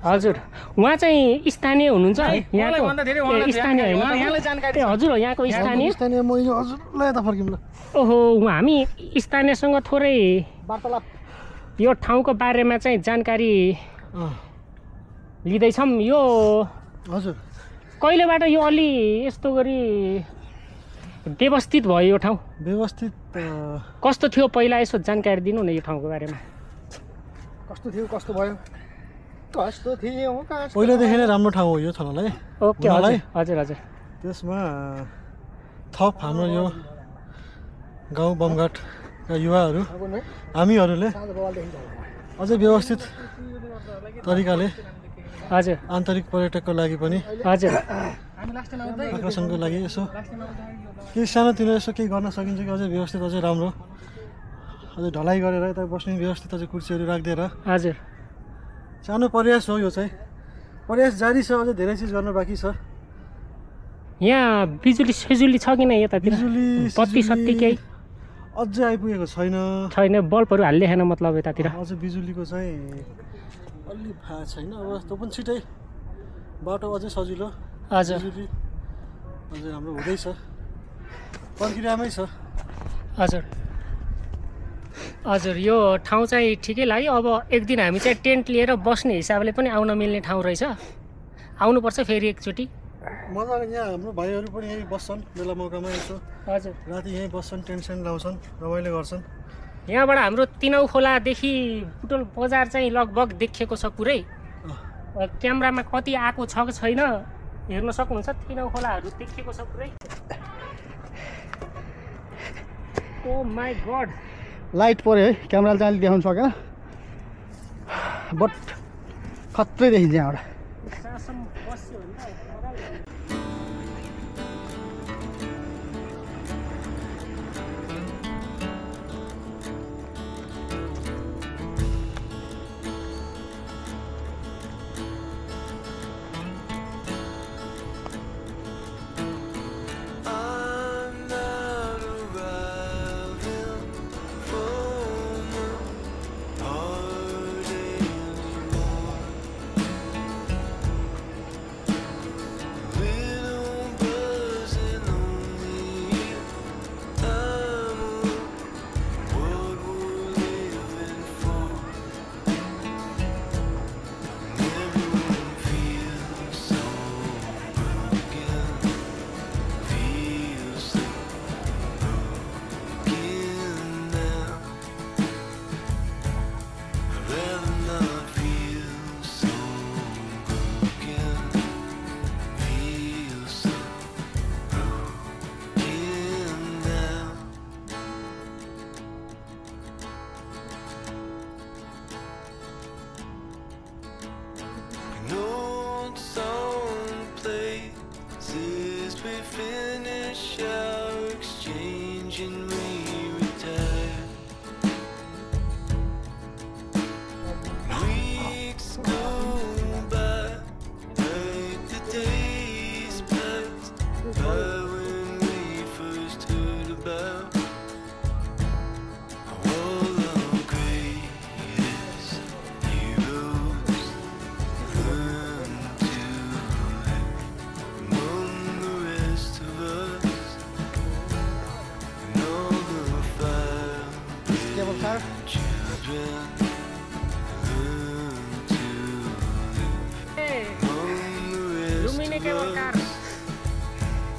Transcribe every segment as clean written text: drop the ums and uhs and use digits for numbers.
हजुर उहाँ चाहिँ स्थानीय हुनुहुन्छ यहाँको स्थानीय हैन हजुर यहाँको स्थानीय म यो हजुरलाई यता फर्किम ल ओहो हामी स्थानीयसँग थोरै वार्तालाप यो ठाउँको बारेमा चाहिँ जानकारी लिँदैछौँ यो हजुर कहिलेबाट यो अलि यस्तो गरी व्यवस्थित भयो यो ठाउँ व्यवस्थित कस्तो थियो पहिला यसो जानकारी दिनु न यो ठाउँको बारेमा कस्तो थियो कस्तो भयो कस्तो थियो पहिलादेखि नै राम्रो ठाउँ हो यो छनलाई ओके हजुर हजुर हजुर त्यसमा थप हाम्रो यो गाउँ बमघाटका युवाहरू हामीहरूले अझै व्यवस्थित तरिकाले हजुर आन्तरिक पर्यटकको लागि पनि हजुर आकर्षणको लागि यसो केही सानोतिनो यसो केही गर्न सकिन्छ कि अझै व्यवस्थित अझै राम्रो अझै ढलाइ गरेर यता बस्ने व्यवस्थित अझै कुर्सीहरू राखिदिएर हजुर सानो प्रयास हो यो चाहिँ प्रयास जारी छ अझै धेरै चिज गर्न बाँकी छ यहाँ बिजुली सिजुली छ कि न यतातिर बत्ती सत्ती केही अझै आइपुगेको छैन बल्बहरू हाल्ने छैन मतलब यतातिर अझै बिजुलीको चाहिँ अलि थाहा छैन अब त्यो पनि छिटै बाटो अझै सजिलो हजुर बिजुली अझै हाम्रो हुँदैछ प्रक्रियामै छ हजुर हजुर यो ठाउँ चाहिँ ठिकै लाग्यो अब एक दिन हामी चाहिँ टेन्ट लिएर बस्ने हिसाबले पनि आउन मिल्ने ठाउँ रहेछ आउनुपर्छ फेरि एकचोटि मजाले यहाँ हाम्रो भाइहरू पनि यहीँ बस्छन् बेला मौकामा यसो हजुर राति यहीँ बस्छन् टेन्ट सेन्ट लाउँछन् रमाइलो गर्छन् यहाँबाट हाम्रो तिनौ खोलादेखि बुटोल बजार चाहिँ लगभग देखिएको छ पुरै क्यामेरामा कति आएको छ कि छैन हेर्न सक्नुहुन्छ तिनौ खोलाहरू देखिएको छ पुरै ओ माई गड लाइट पऱ्यो है क्यामेराले चाहिँ अलिक देखाउनु सकेन बट खत्रै देखिन्छ यहाँबाट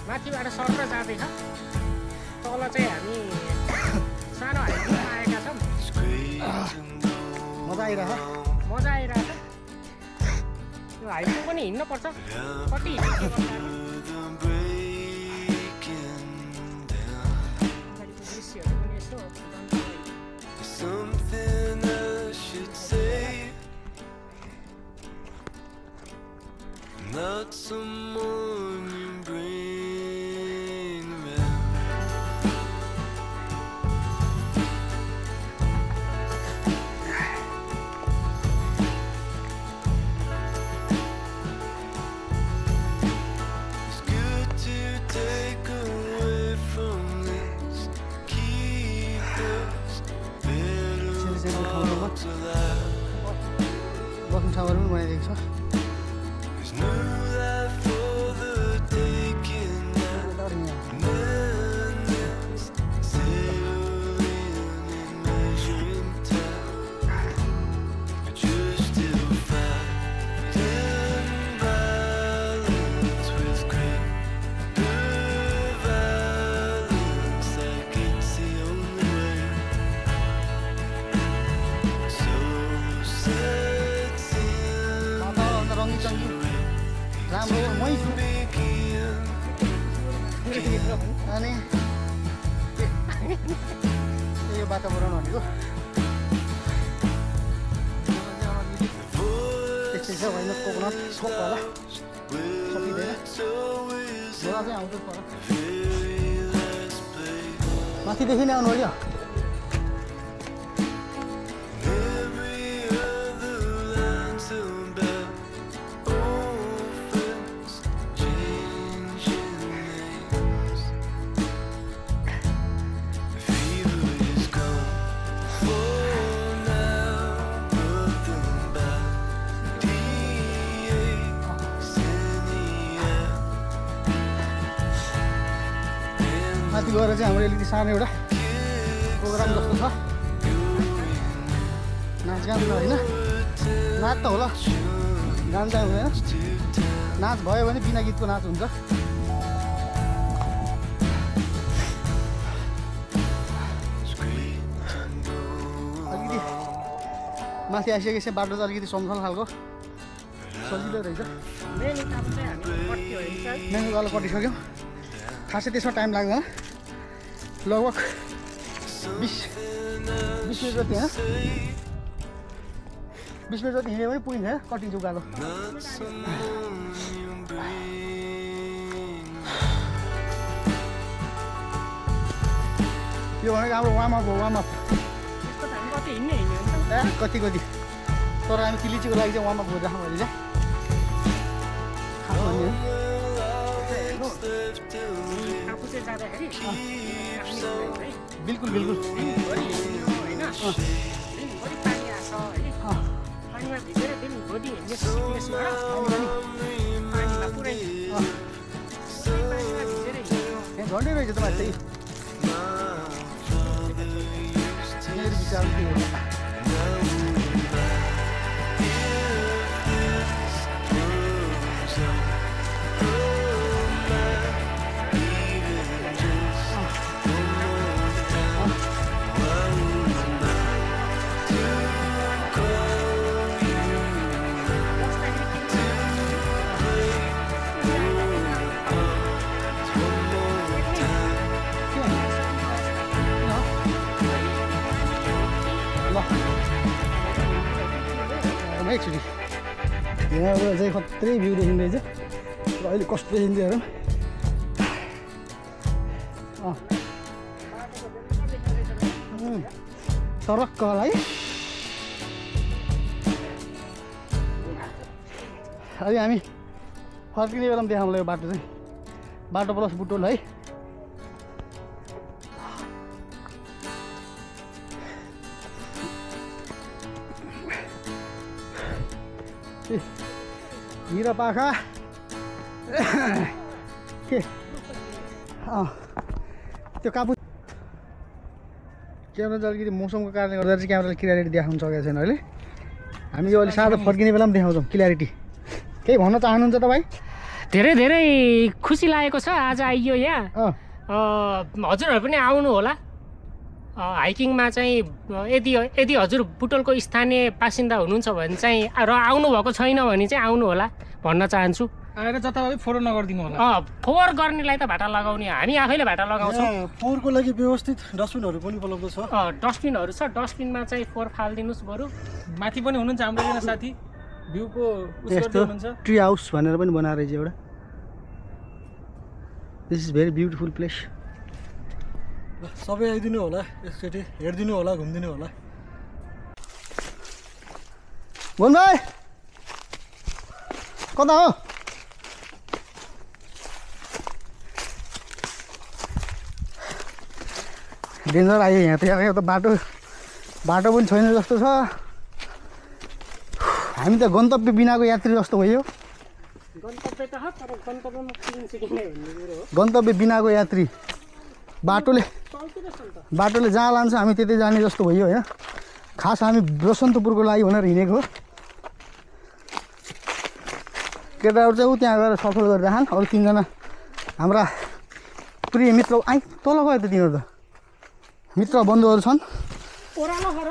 माथिबाट सरेर जाँदैछ तल चाहिँ हामी सानो हाइटमा आएका छौँ मजा आइरहेछ यो हाइटमा पनि हिँड्न पर्छ कति दृश्यहरू पनि यसो not someone you bring it's good to take away from this, keep us better off to that. बस्ने ठाउँहरू पनि बनाइदिएको छ There's new life for the taking now. Madness sailing and measuring time. But you're still fighting violence with greater violence, like it's the only way. So sets in वातावरण रङ्गी चङ्गी राम्रो मै छु begin. अनि यो वातावरण भनेको त्यस्तै छ होइन कोकोनट छोप होला सकिँदैन झोला चाहिँ आउँछ पर माथिदेखि नै आउनु अरे Every other line's about orphans changing names. The fever is gone for now, but the body aches in the air. माथि गएर चाहिँ हाम्रो अलिकति सानो एउटा प्रोग्राम जस्तो छ नाचगान होइन नाच त होला गान चाहिँ हुँदैन नाच भयो भने बिना गीतको नाच हुन्छ अलिकति माथि आइसकेपछि बाटो चाहिँ अलिकति समथल खालको सजिलो रहेछ मेन काम चाहिँ हामी कति हो नि मेन उकालो कटिसक्यौँ खासै त्यसमा टाइम लाग्दैन लगभग 20 मिनट जति होइन 20 मिनट जति हिँड्यो भने पुगिन्छ कटिन्छ उकालो Not someone you bring. यो भनेको हाम्रो वार्मअप हो वार्मअप त्यस्तो त हामी कति हिँड्ने हुन्छ कति तर हामी तिलिचीको लागि चाहिँ वार्मअप गरिराखौँ अहिले चाहिँ खास भन्ने हो। आफू चाहिँ जाँदाखेरि बिल्कुल बिल्कुल दिनभरि हिँड्नु होइन दिनभरि पानी आएको छ है पानीमा भिजेर दिनभरि हिँड्ने सिक्नेसबाट पानीमा पुरै पानीमा भिजेर हिँड्यो झन्डै रहेछ तपाईँ त्यही मेरो विचार के हो एकचोटि यहाँबाट चाहिँ खत्रै भ्यू देखिँदैछ र अहिले कस्तो देखिँदै हेरौँ सरक्क होला है अहिले हामी फर्किने बेलामा देखाउँला यो बाटो चाहिँ बाटो प्लस बुटोल है हिरा पाखा के त्यो कापु क्यामेरा चाहिँ अलिकति मौसमको कारणले गर्दा चाहिँ क्यामेराले क्लियरिटी देखाउन सकेको छैन अहिले हामी यो अलि सादा फर्किने बेला पनि देखाउँछौँ क्लियरिटी केही भन्न चाहनुहुन्छ तपाईँ धेरै धेरै खुसी लागेको छ आज आइयो यहाँ हजुरहरू पनि आउनु होला हाइकिङमा चाहिँ यदि हजुर बुटोलको स्थानीय बासिन्दा हुनुहुन्छ भने चाहिँ र आउनुभएको छैन भने चाहिँ आउनु होला भन्न चाहन्छु आएर जताभावी फोहोर नगरिदिनु होला फोहोर गर्नेलाई त भाटा लगाउने हामी आफैले भाटा लगाउँछौँ फोहोरको लागि व्यवस्थित डस्टबिनहरू पनि उपलब्ध छ डस्टबिनहरू छ डस्टबिनमा चाहिँ फोहोर फालिदिनुहोस् बरु माथि पनि हुनुहुन्छ हाम्रो एकजना साथी भ्यूको यस्तो ट्री हाउस भनेर पनि बनाएर रहेछ एउटा this is very beautiful place सबै आइदिनु होला एकचोटि हेरिदिनु होला घुमिदिनु होला भन भाइ कता हो डेन्जर आयो यहाँ त एउटा बाटो पनि छैन जस्तो छ हामी त गन्तव्य बिनाको यात्री जस्तो भयो गन्तव्य त हो तर गन्तव्यमा पुगिन्छ कि नै भन्ने कुरो हो गन्तव्य बिनाको यात्री बाटोले जहाँ लान्छ हामी त्यतै जाने जस्तो भयो होइन खास हामी बसन्तपुरको लागि भनेर हिँडेको हो केटाहरू चाहिँ ऊ त्यहाँ गएर सफल गरिराखन् अरू 3 जना हाम्रा प्रिय मित्र आइ तल गयो त तिनीहरू त मित्र बन्धुहरू छन् ओह्रालो गर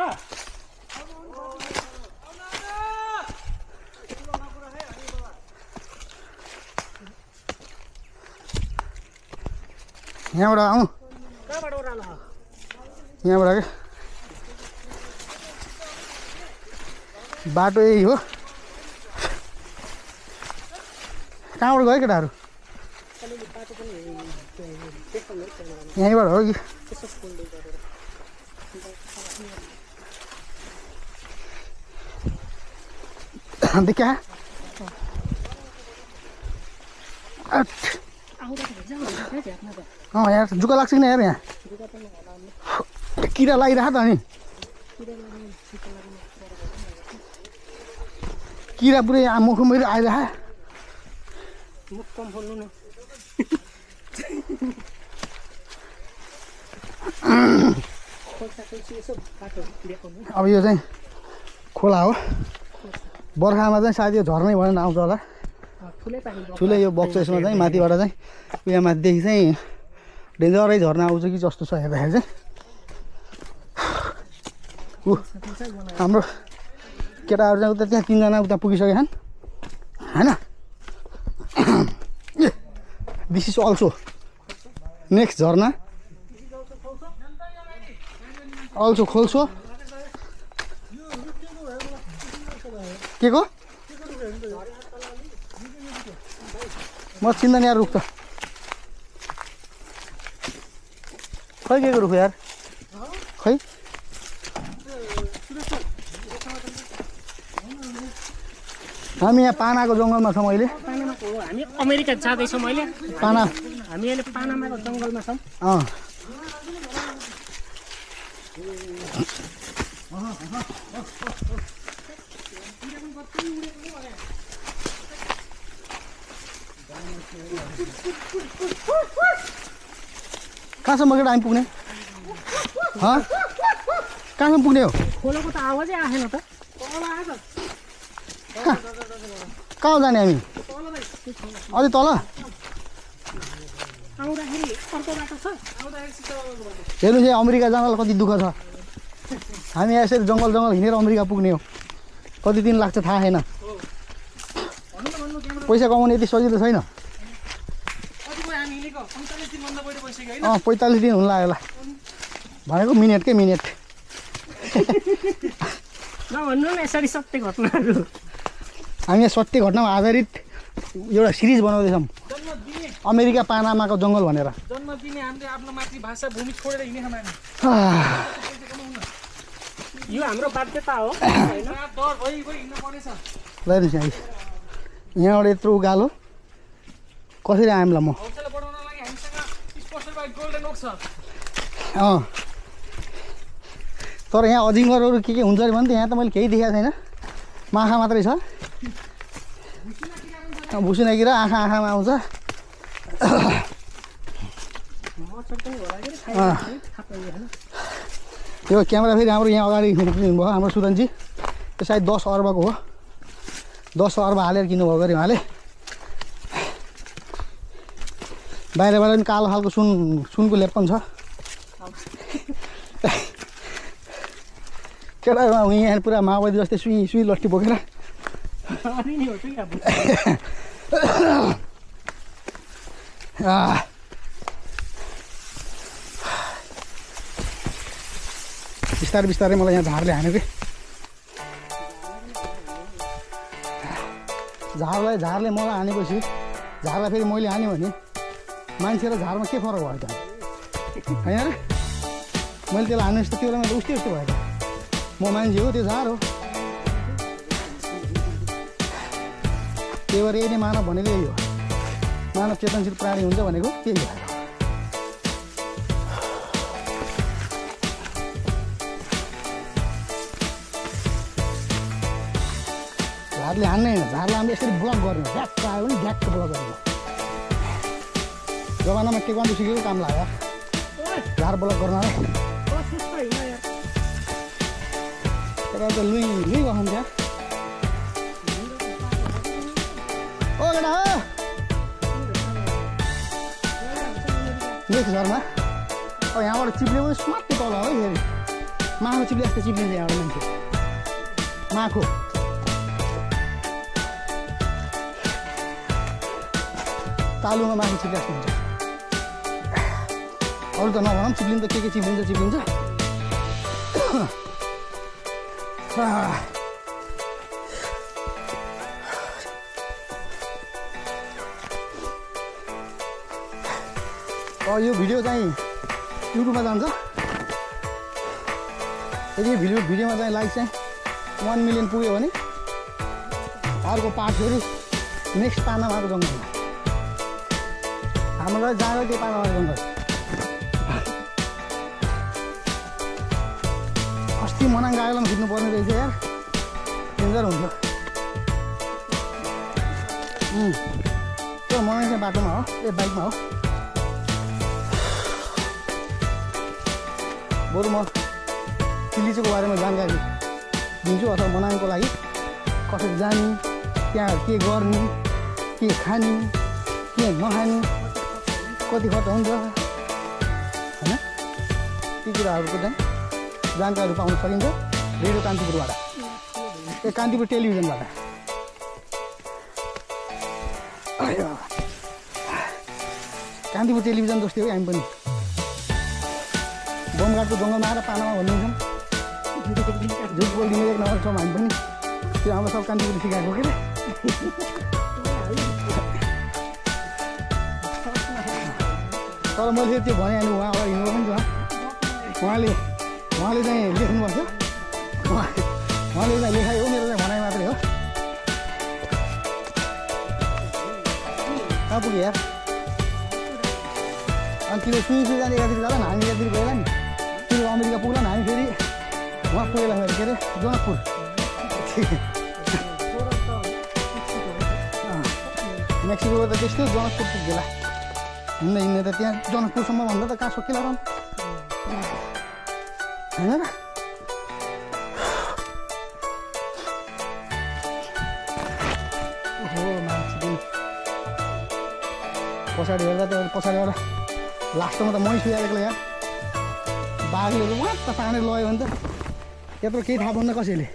यहाँबाट आउँ कहाँबाट ओह्रालो हो यहाँबाट के बाटो यही हो कहाँबाट गयो केटाहरू यहीँबाट हो कि देखा यार जुका लाग्छ कि यार यहाँ किरा लागिरहेको त अनि किरा पुरै मुखमा आइरह मुख कम खोल्नु न अब यो चाहिँ खोला हो बर्खामा चाहिँ सायद यो झर्नै भनेर आउँछ होला ठुलै यो बक्स यसमा चाहिँ माथिबाट चाहिँ यहाँ माथिदेखि चाहिँ डेन्जरै झर्ना आउँछ कि जस्तो छ हेर्दाखेरि चाहिँ ऊ हाम्रो केटाहरू चाहिँ उता त्यहाँ 3 जना उता पुगिसकेका छन् होइन दिस इज अल्सो नेक्स्ट झर्ना अल्सो खोल्सो के को म चिन्दैन यार रुख त खै के को रुख यार खै हामी यहाँ पानाको जङ्गलमा छौँ अहिले पानामाको हो हामी अमेरिका जाँदैछौँ अहिले पाना हामी अहिले पानामाको जङ्गलमा छौँ कहाँसम्म केटा हामी पुग्ने कहाँसम्म पुग्ने हो खोलोको त आवाजै आएन त कहाँ जाने हामी अलि तल आउँदाखेरि अर्को बाटो छ हेर्नु चाहिँ अमेरिका जानलाई कति दुःख छ हामी यसरी जङ्गल हिँडेर अमेरिका पुग्ने हो कति दिन लाग्छ थाहा छैन पैसा कमाउने यति सजिलो छैन 45 दिन हुन लाग्यो होला भनेको मिनेटकै मिनेट नभन्नु न यसरी सत्य घटनाहरू हामी यहाँ सत्य घटनामा आधारित एउटा सिरिज बनाउँदैछौँ अमेरिका पानामाको जङ्गल भनेर जन्म दिने हामीले आफ्नो मातृभाषा भूमि छोडेर हिँडेका मान्छे यो हाम्रो बाध्यता हो हैन डर भइ हिँड्न पर्नेछ ल यहाँबाट यत्रो उकालो कसरी आएमला म हौसला बढाउन लागि हामीसँग स्पोर्ट्सबाट गोल्डन ओक छ तर यहाँ अजिङ्गरहरू के हुन्छ अरे भने त यहाँ त मैले केही देखाएको छैन माखा मात्रै छ भुसुना किरा आँखामा आउँछ यो क्यामेरा फेरि हाम्रो यहाँ अगाडि किन्नुभयो हाम्रो सुदनजी त्यो सायद 10 अर्बको हो 10 अर्ब हालेर किन्नुभएको अरे उहाँले बाहिरबाट पनि कालो खालको सुनको लेप्पन छ केटा यहाँ पुरा माओवादी जस्तै सुई लट्ठी बोकेर बिस्तारै बिस्तारै मलाई यहाँ झारले हान्यो कि झारले मलाई हानेपछि झारलाई फेरि मैले हान्यो भने मान्छे र झारमा के फरक भयो त होइन र मैले त्यसलाई हानेपछि त त्यो बेलामा त उस्तै भयो त म मान्छे हो त्यो झार हो त्यही भएर यही नै मानव भनेको यही हो मानव चेतनशील प्राणी हुन्छ भनेको त्यही हो हातले हान्ने होइन, झारले हामीले यसरी ब्लक गर्ने, ढ्याक्क आयो भने ढ्याक्क ब्लक गर्ने। जमानामा टेक्वान्डो सिकेको काम लाग्यो झार ब्लक गर्न। तर त लुई गखाउँथ्यो। ओ केटा हो नेक्स्ट घरमा अब यहाँबाट चिप्ले पनि स्वाट्टै तल हो है। फेरि माखो चिप्ले जस्तो चिप्लिन्छ यहाँबाट मान्छे माखो। तालुमा माखो चिप्ले जस्तो हुन्छ। अरू त नभनौँ चिप्लिन्छ के चिप्लिन्छ। यो भिडियो चाहिँ युट्युबमा जान्छ। यदि भिडियोमा चाहिँ लाइक चाहिँ 1 मिलियन पुग्यो भने अर्को पार्ट फेरि नेक्स्ट पानामाको जङ्गलमा हामीलाई जाँदा त्यो पानामाको जङ्गल। अस्ति मनाङ गायलामा खिच्नु पर्ने रहेछ यार, डेन्जर हुन्थ्यो। त्यो मनाङ चाहिँ बाटोमा हो, बाइकमा हो। बरु म चिलिचोको बारेमा जानकारी दिन्छु अथवा मनाङको लागि कसरी जाने, त्यहाँ के गर्ने, के खाने, के नखाने, कति खर्च हुन्छ होइन, ती कुराहरूको चाहिँ जानकारी पाउन सकिन्छ रेडियो कान्तिपुरबाट, कान्तिपुर टेलिभिजनबाट। कान्तिपुर टेलिभिजन जस्तै हो हामी पनि। बमघाटको जङ्गलमा आएर पानामा भनिदिन्छौँ, झुट बोलिदिने 1 नम्बर छौँ हामी पनि। त्यो हाम्रो सब कान्तिपुर सिकाएको के तर मैले त्यो भने अनि उहाँ अगाडि हिँड्नु पनि छ। उहाँले चाहिँ लेख्नुपर्छ, उहाँले चाहिँ लेखाइ हो, मेरो चाहिँ भनाइ मात्रै हो। कहाँ पुग्यो यार? अनि तिम्रो सुई जाने एकातिर जाला नि, हामी एकातिर गएला नि, तिम्रो अमेरिका पुग्ला नि, हामी फेरि उहाँ पुगेला फेरि के अरे जनकपुर। मेक्सिको त त्यस्तै जनकपुर पुग्ला हिँड्ने त त्यहाँ जनकपुरसम्म भन्दा त कहाँ सकिला र होइन र। ओहो मान्छे पछाडि हेर्दा त पछाडिबाट लास्टमा त मै सुहाएको यहाँ बाघहरू मात्र तानेर लग्यो भने त त्यत्रो केही थाहा पाउँदैन कसैले।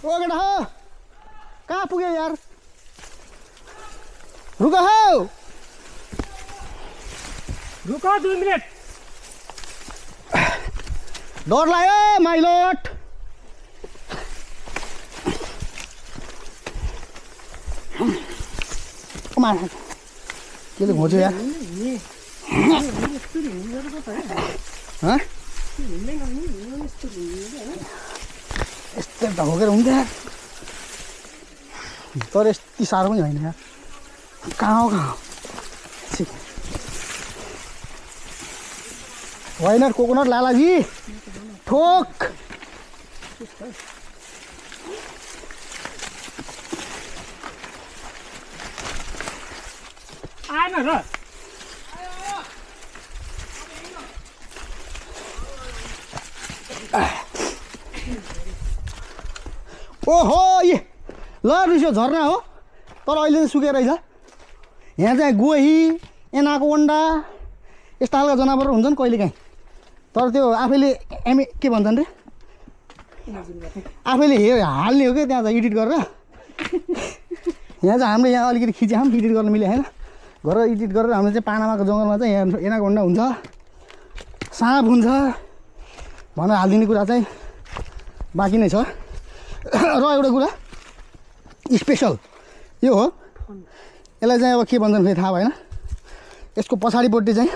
ओ केटा हो कहाँ पुग्यो यार? रुक हौ, रुक 2 मिनट। डर लाग्यो माइलोट। केले घोच्यो यार? यस्तो ढोकेर हुन्छ यार, तर यति साह्रो पनि होइन यार। कहाँ हो होइन कोकोनट लालाजी ठोक। आएन र ओहो ए ल रिसो झर्ना हो, तर अहिले चाहिँ सुकेर रहेछ। यहाँ चाहिँ गोही, एनाकोन्डा यस्ता खालका जनावरहरू हुन्छन् कहिलेकाहीँ, तर त्यो आफैले के भन्छन् रे, आफैले हाल्ने हो क्या त्यहाँ चाहिँ एडिट गरेर। यहाँ चाहिँ हामीले यहाँ अलिकति खिच्याम, एडिट गर्न मिले होइन, गरेर एडिट गरेर हामीले चाहिँ पानामाको जङ्गलमा चाहिँ यहाँ एनाकोन्डा हुन्छ, साँप हुन्छ भनेर हालिदिने कुरा चाहिँ बाँकी नै छ। र एउटा कुरा स्पेसल यो हो, यसलाई चाहिँ अब के भन्छन् फेरि थाहा भएन, यसको पछाडिपट्टि चाहिँ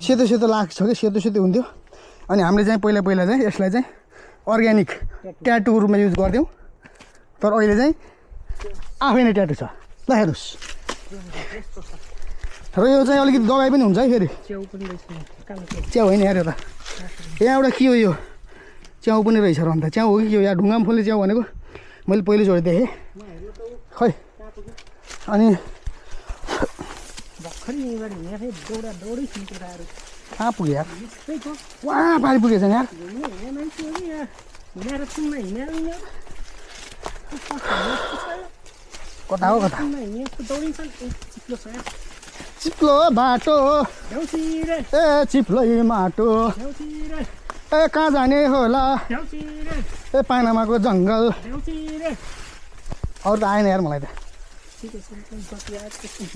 सेतो सेतो लाग्छ कि सेतो सेतो हुन्थ्यो, अनि हामीले चाहिँ पहिला चाहिँ यसलाई चाहिँ अर्ग्यानिक ट्याटुको रूपमा युज गर्थ्यौँ, तर अहिले चाहिँ आफै नै ट्याटु छ। ल हेर्नुहोस्, र यो चाहिँ अलिकति दबाई पनि हुन्छ है फेरि। च्याउ होइन यार, यो त यहाँ एउटा के हो, यो च्याउ पनि रहेछ र अन्त च्याउ हो कि के हो यार? ढुङ्गामा फल्ने च्याउ भनेको मैले पहिलोचोटि देखेँ खै अनि कहाँ पुग्यो यार वहाँ पारि पुगेछ नि यार कता हो कता चिप्लो बाटो ए चिप्लो माटो ए कहाँ जाने होला ए पानामाको जङ्गल अरू त आएन यार मलाई त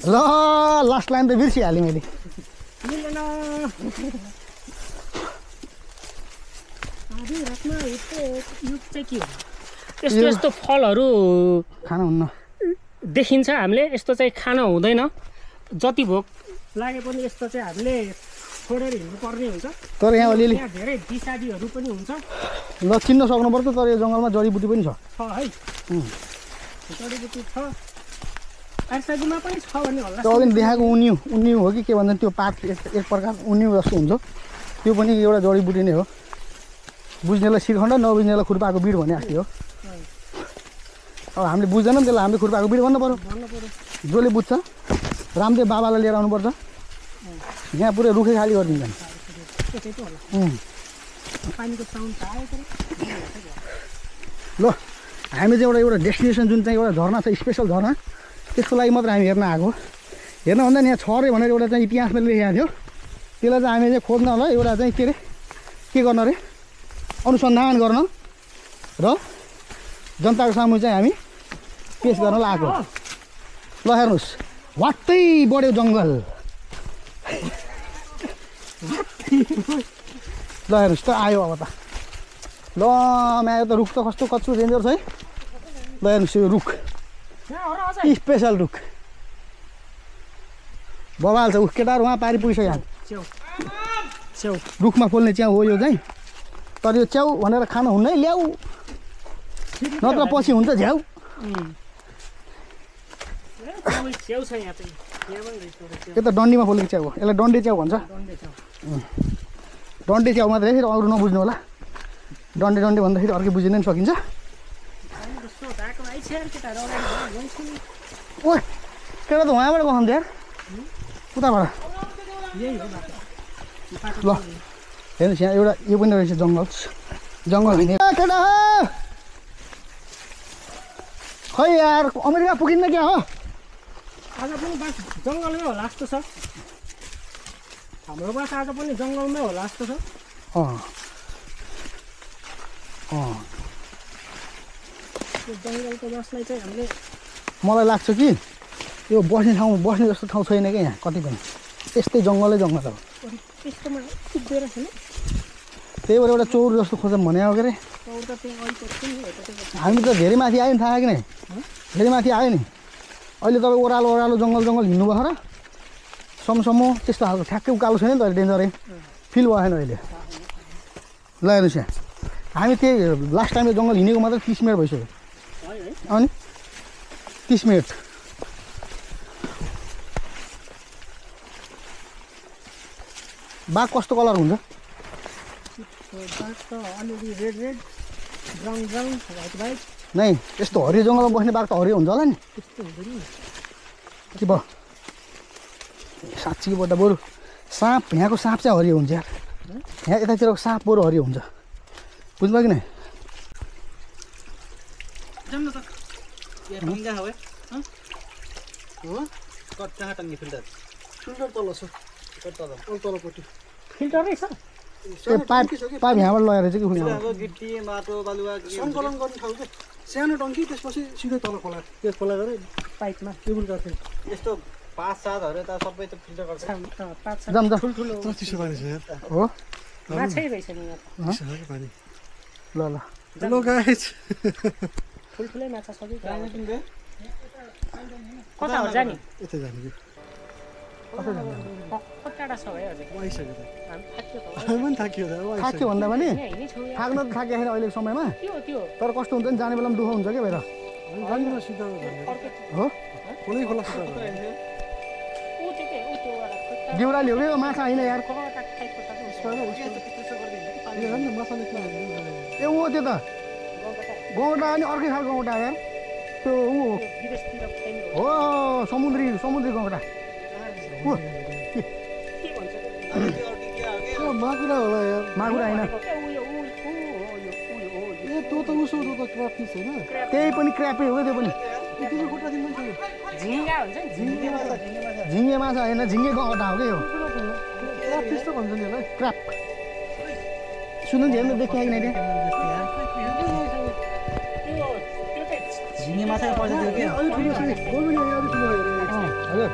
ल लास्ट लाइन त बिर्सिहालेँ मैले यस्तो यस्तो फलहरू खान हुन्न देखिन्छ हामीले यस्तो चाहिँ खान हुँदैन जति भोक लागे पनि यस्तो चाहिँ हामीले छोडेर हिँड्नुपर्ने हुन्छ तर यहाँ अलिअलि यहाँ धेरै विषादीहरू पनि हुन्छ ल चिन्न सक्नुपर्छ तर यो जङ्गलमा जडीबुटी पनि छ है जडीबुटी छ आर्सागुमा पनि छ भन्ने होला त्यो अघि देखाएको उन्यु हो कि के भन्छ त्यो पात एक प्रकार उन्यु जस्तो हुन्छ त्यो पनि एउटा जडीबुटी नै हो बुझ्नेलाई श्रीखण्ड नबुझ्नेलाई खुर्पाको बिड भने जस्तै हो अब हामीले बुझ्दैनौँ त्यसलाई हामीले खुर्पाको बिड भन्नु पऱ्यो जसले बुझ्छ रामदेव बाबालाई लिएर आउनुपर्छ यहाँ पुरै रुखै खाली गरिदिन्छन् ल हामी चाहिँ एउटा डेस्टिनेसन जुन चाहिँ एउटा झरना छ स्पेसल झरना त्यसको लागि मात्र हामी हेर्न आएको हेर्न भन्दा यहाँ छ अरे भनेर एउटा चाहिँ इतिहासमा लेखेको थियो त्यसलाई चाहिँ हामी चाहिँ खोज्न होला एउटा चाहिँ के गर्न अरे अनुसन्धान गर्न र जनताको सामु चाहिँ हामी पेस गर्न लागेको ल हेर्नुहोस् वाट्टै बढ्यो जङ्गल ल हेर्नुहोस् त आयो अब त ल म्यायो त रुख त कस्तो डेन्जर छ है ल हेर्नुहोस् यो रुख स्पेसल रुख बबाल छ उस केटाहरू उहाँ पारि पुगिसक्यो रुखमा फुल्ने च्याउ हो यो चाहिँ तर यो च्याउ भनेर खान हुन्न है ल्याउ नत्र पछि हुन्छ झ्याउ यो त डन्डीमा फुलेको च्याउ हो यसलाई डन्डे च्याउ भन्छ डन्डे च्याउ मात्रै फेरि अरू नबुझ्नु होला डन्डे भन्दाखेरि अर्कै बुझिँदै पनि सकिन्छ ओ केटा त उहाँबाट बसाउँछ यार उताबाट ल हेर्नुहोस् यहाँ एउटा यो पनि रहेछ जङ्गल हिँड्ने केटा खै यार अमेरिका पुगिन्न क्या हो आज पनि बास जङ्गलमै होला जस्तो छ हाम्रो बास आज पनि जङ्गलमै होला जस्तो छ जङ्गलको बासलाई चाहिँ हामीले मलाई लाग्छ कि यो बस्ने जस्तो ठाउँ छैन क्या यहाँ कति पनि यस्तै जङ्गलै जङ्गल हो त्यस्तोमा पुग्दैन छैन त्यही भएर एउटा चौर जस्तो खोजौँ भने हो के अरे हामी त धेरै माथि आयो नि थाहा कि नै धेरै माथि आयो नि अहिले तपाईँ ओह्रालो जङ्गल हिँड्नुभयो र समसम्म त्यस्तो खालको ठ्याक्कै उकालो छैन नि त अहिले डेन्जरै फिल भएन अहिले ल हेर्नुहोस् यहाँ हामी त्यही लास्ट टाइम जङ्गल हिँडेको मात्र 30 मिनट भइसक्यो अनि 30 मिनट बाघ कस्तो कलर हुन्छ नै यस्तो हरियो जङ्गलमा बस्ने बाघ त हरियो हुन्छ होला नि के भयो साँच्चीबाट बरु साँप यहाँको साँप चाहिँ हरियो हुन्छ यार यहाँ यतातिरको साँप बरु हरियो हुन्छ बुझ्नुभयो कि नै फिल्टरै छ पाइप यहाँबाट लगेर चाहिँ सङ्कलन गर्ने ठाउँ क्या सानो टङ्की त्यसपछि सिधै तल खोला त्यो खोला गरे पाइपमा टेबल गर्थ्यो यस्तो 5-7हरू त सबै त फिल्टर गर्छ ठुल्ठुलो चिसो पानी छ यार हो माछै रहेछ नि यहाँ चिसो छ पानी ल हेलो गाइस ठुल्ठुलै माछा सबै कता हो जाने यतै जाने कि कता टाढा छ है अझै आइसक्यो त हामी थाक्यो त हामी पनि थाकियो त थाक्यो भन्दा पनि यहाँ हिँडी छु थाक्न त थाक्यो अहिलेको समयमा त्यो तर कस्तो हुन्छ नि जाने बेलामा दुःख हुन्छ क्या भएर जाने सिधा हो कुनै खोला सिधा ऊ त्यो वाला देउराली हो क्या माछा होइन यार माछाले ए ऊ त्यो त गौडा अनि अर्कै खालको गौडा यार त्यो ऊ विदेशतिर पाइने हो समुद्री गौडा ऊ के भन्छ माकुरा होला यार मागुरा होइन ए त्यो त उसो त्यो त क्राप फिस होइन त्यही पनि क्र्यापै हो त्यो पनि तिम्रो खुट्टा दिनु छ झिङ्गा हुन्छ नि झिङ्गे माछा होइन झिङ्गे गौडा हो कि यो क्राप फिस त भन्छ नि होला क्र्याप सुन्नु नि हेर्नु देखियो कि नहीं झिङ्गे माछा पर्छ त्यो के अलि ठुलो छ नि गोलबेली अलि ठुलो हजुर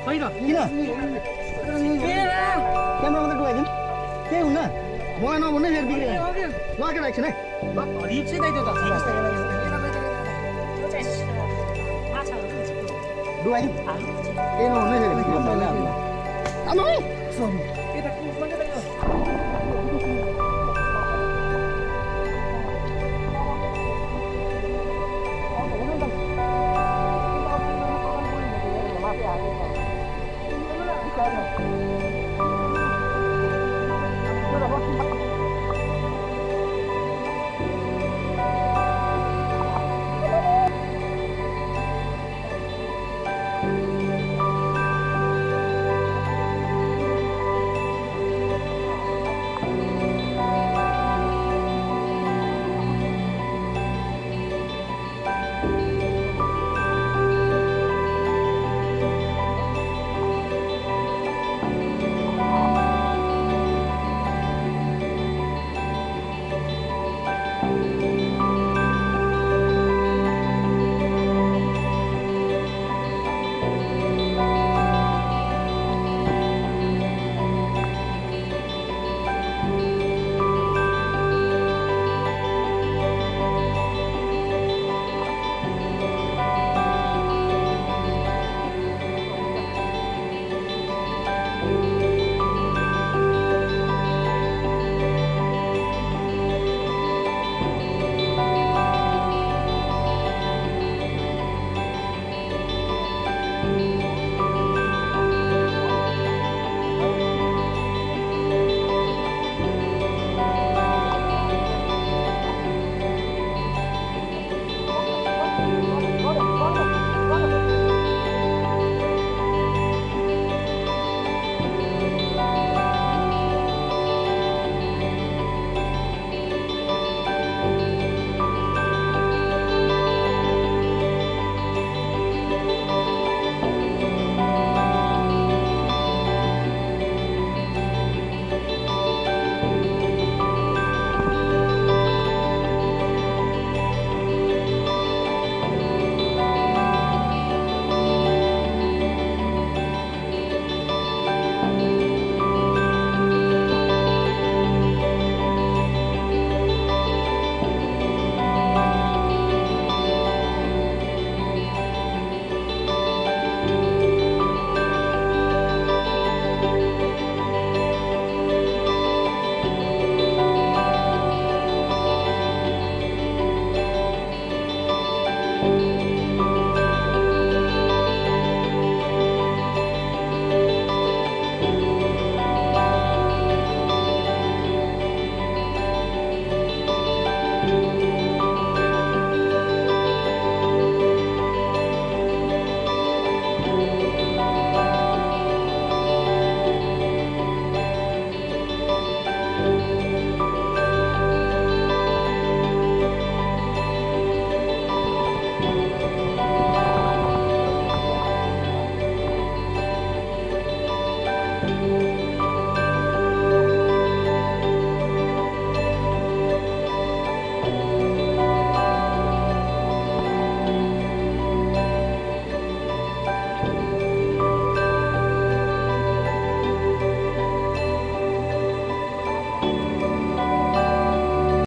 होइन किन क्यामेरा मात्रै डुबाइदिउँ केही हुन्न मलाई नभन्नु फेरि बिग्रियो लगेर एकछिन है हरियो चाहिँ दाइ त्यो त डुबाइदिउँ केही नभन्नु फेरि बिग्रियो